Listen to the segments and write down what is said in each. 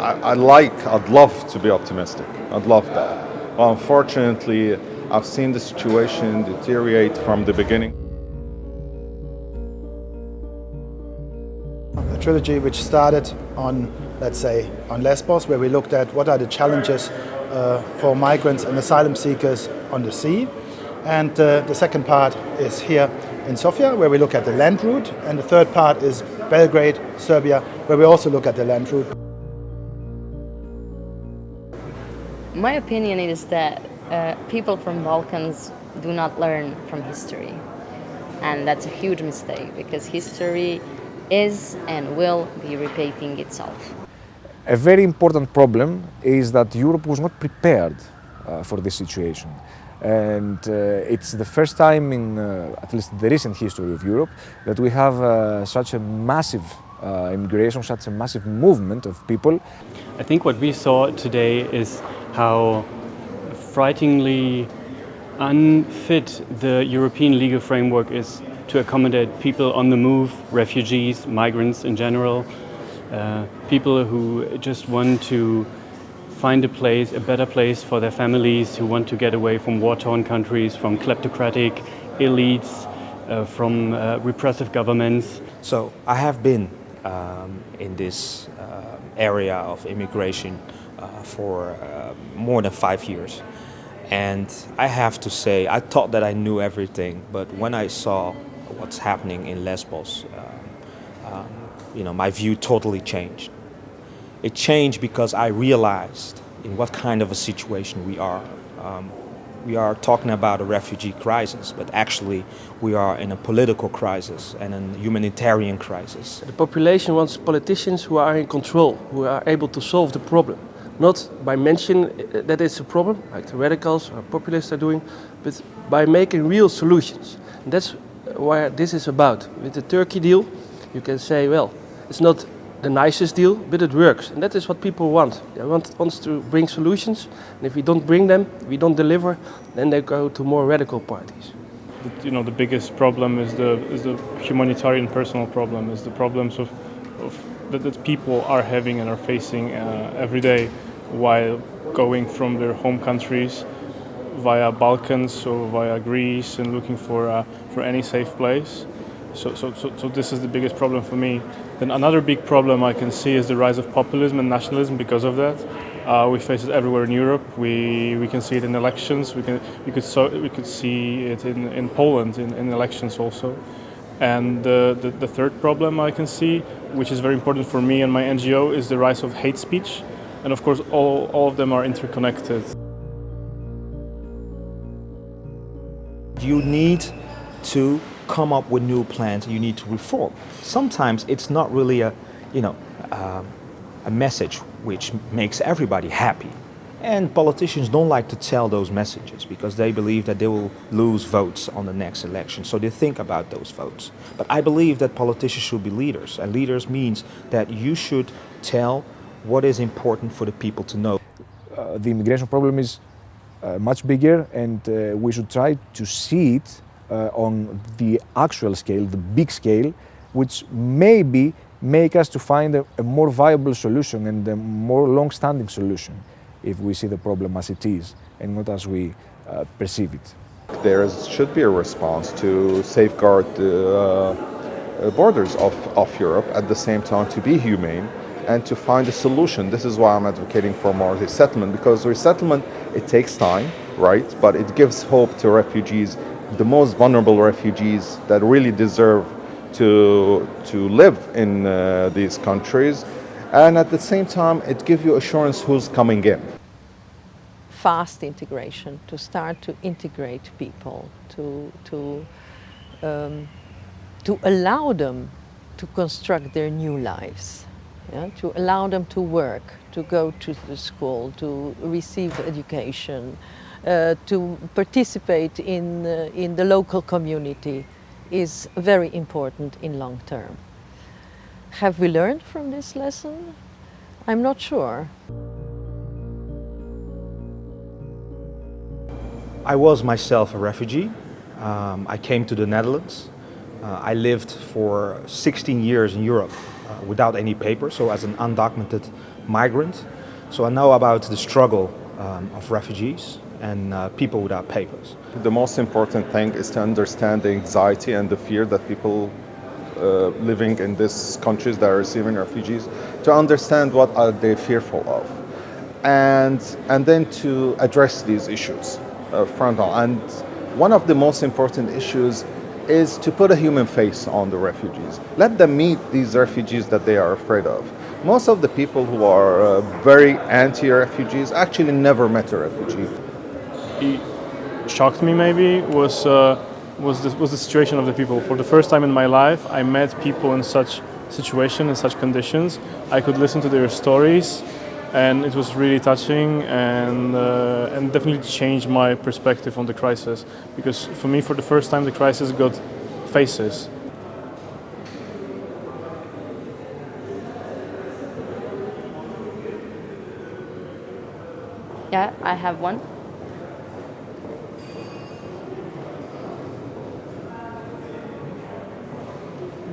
I'd love to be optimistic. I'd love that. Well, unfortunately, I've seen the situation deteriorate from the beginning. A trilogy which started on, let's say, on Lesbos, where we looked at what are the challenges for migrants and asylum seekers on the sea. And the second part is here in Sofia, where we look at the land route. And the third part is Belgrade, Serbia, where we also look at the land route. My opinion is that people from Balkans do not learn from history. And that's a huge mistake, because history is and will be repeating itself. A very important problem is that Europe was not prepared for this situation. And it's the first time in at least the recent history of Europe that we have such a massive immigration, such a massive movement of people. I think what we saw today is how frighteningly unfit the European legal framework is to accommodate people on the move, refugees, migrants in general, people who just want to find a better place for their families, who want to get away from war-torn countries, from kleptocratic elites, from repressive governments. So I have been in this area of immigration for more than 5 years. And I have to say, I thought that I knew everything, but when I saw what's happening in Lesbos, my view totally changed. It changed because I realized in what kind of a situation we are. We are talking about a refugee crisis, but actually we are in a political crisis and a humanitarian crisis. The population wants politicians who are in control, who are able to solve the problem. Not by mentioning that it's a problem, like the radicals or populists are doing, but by making real solutions. And that's what this is about. With the Turkey deal, you can say, well, it's not the nicest deal, but it works. And that is what people want. They want us to bring solutions, and if we don't bring them, we don't deliver, then they go to more radical parties. The biggest problem is the humanitarian personal problem, is the problems that people are having and are facing every day while going from their home countries via Balkans or via Greece and looking for any safe place. So this is the biggest problem for me. Then another big problem I can see is the rise of populism and nationalism because of that. We face it everywhere in Europe. We can see it in elections. We could see it in Poland in elections also. And the third problem I can see, which is very important for me and my NGO, is the rise of hate speech. And of course, all of them are interconnected. You need to come up with new plans. You need to reform. Sometimes it's not really a message which makes everybody happy. And politicians don't like to tell those messages because they believe that they will lose votes on the next election. So they think about those votes. But I believe that politicians should be leaders. And leaders means that you should tell what is important for the people to know. The immigration problem is much bigger, and we should try to see it on the actual scale, the big scale, which maybe make us to find a more viable solution and a more long-standing solution if we see the problem as it is and not as we perceive it. There should be a response to safeguard the borders of Europe, at the same time to be humane and to find a solution. This is why I'm advocating for more resettlement, because resettlement, it takes time, right? But it gives hope to refugees, the most vulnerable refugees that really deserve to live in these countries. And at the same time, it gives you assurance who's coming in. Fast integration, to start to integrate people, to allow them to construct their new lives, to allow them to work, to go to the school, to receive education, to participate in the local community is very important in long term. Have we learned from this lesson? I'm not sure. I was myself a refugee. I came to the Netherlands. I lived for 16 years in Europe, without any papers, so as an undocumented migrant. So I know about the struggle of refugees and people without papers. The most important thing is to understand the anxiety and the fear that people living in these countries that are receiving refugees, to understand what are they fearful of, and then to address these issues frontal. And one of the most important issues is to put a human face on the refugees. Let them meet these refugees that they are afraid of. Most of the people who are very anti-refugees actually never met a refugee. It shocked me maybe was the situation of the people. For the first time in my life, I met people in such situation, in such conditions. I could listen to their stories, and it was really touching, and definitely changed my perspective on the crisis. Because for me, for the first time, the crisis got faces. Yeah, I have one.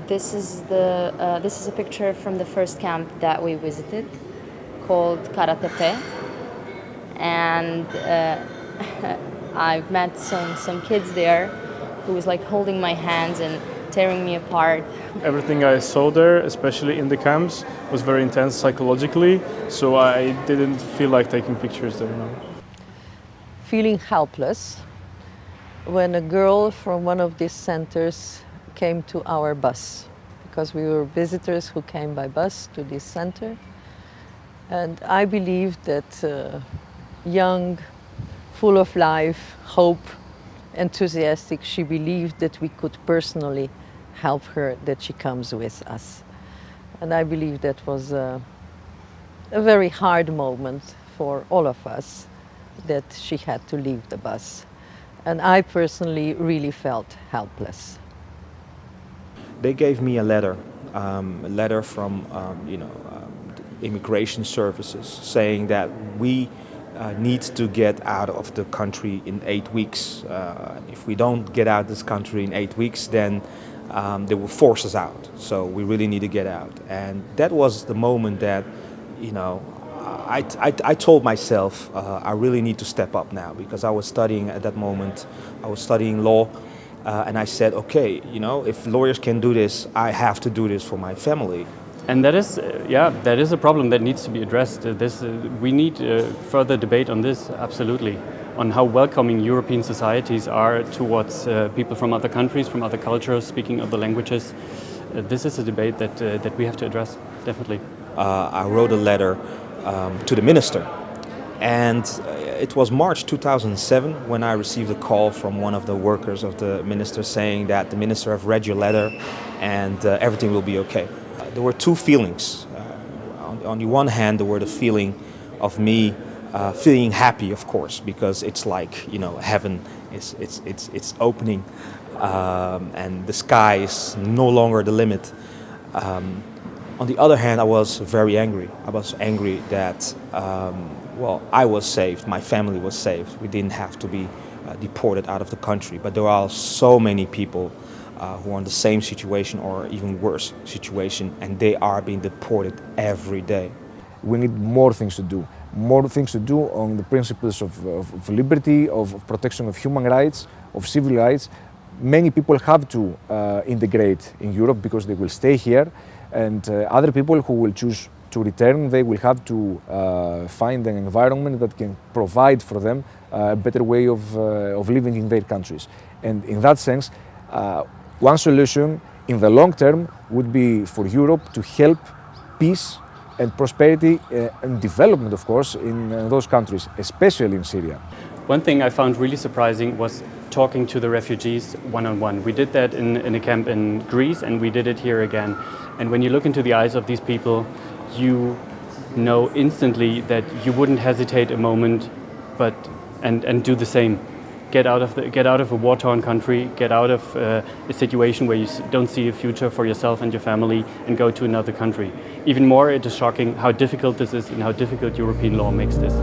This is a picture from the first camp that we visited, called Karatepe, and I've met some kids there who was like holding my hands and tearing me apart. Everything I saw there, especially in the camps, was very intense psychologically, so I didn't feel like taking pictures there. No. Feeling helpless when a girl from one of these centers came to our bus, because we were visitors who came by bus to this center. And I believe that young, full of life, hope, enthusiastic, she believed that we could personally help her, that she comes with us. And I believe that was a very hard moment for all of us, that she had to leave the bus. And I personally really felt helpless. They gave me a letter from immigration services, saying that we need to get out of the country in 8 weeks. If we don't get out of this country in 8 weeks, then they will force us out. So we really need to get out. And that was the moment that, I told myself I really need to step up now, because I was studying at that moment. I was studying law. And I said, okay, if lawyers can do this, I have to do this for my family. And that is a problem that needs to be addressed. We need further debate on this, absolutely, on how welcoming European societies are towards people from other countries, from other cultures, speaking other languages. This is a debate that we have to address, definitely. I wrote a letter to the minister, and it was March 2007 when I received a call from one of the workers of the minister saying that the minister have read your letter and everything will be okay. There were two feelings. On the one hand, there were the feeling of me feeling happy, of course, because it's like, heaven it's opening and the sky is no longer the limit. On the other hand, I was very angry. I was angry that I was saved, my family was saved. We didn't have to be deported out of the country. But there are so many people who are in the same situation or even worse situation, and they are being deported every day. We need more things to do. More things to do on the principles of liberty, of protection of human rights, of civil rights. Many people have to integrate in Europe because they will stay here, and other people who will choose to return, they will have to find an environment that can provide for them a better way of living in their countries. And in that sense, one solution in the long term would be for Europe to help peace and prosperity and development, of course, in those countries, especially in Syria. One thing I found really surprising was talking to the refugees one-on-one. We did that in a camp in Greece, and we did it here again. And when you look into the eyes of these people, you know instantly that you wouldn't hesitate a moment, and do the same. Get out of a war-torn country. Get out of a situation where you don't see a future for yourself and your family, and go to another country. Even more, it is shocking how difficult this is and how difficult European law makes this.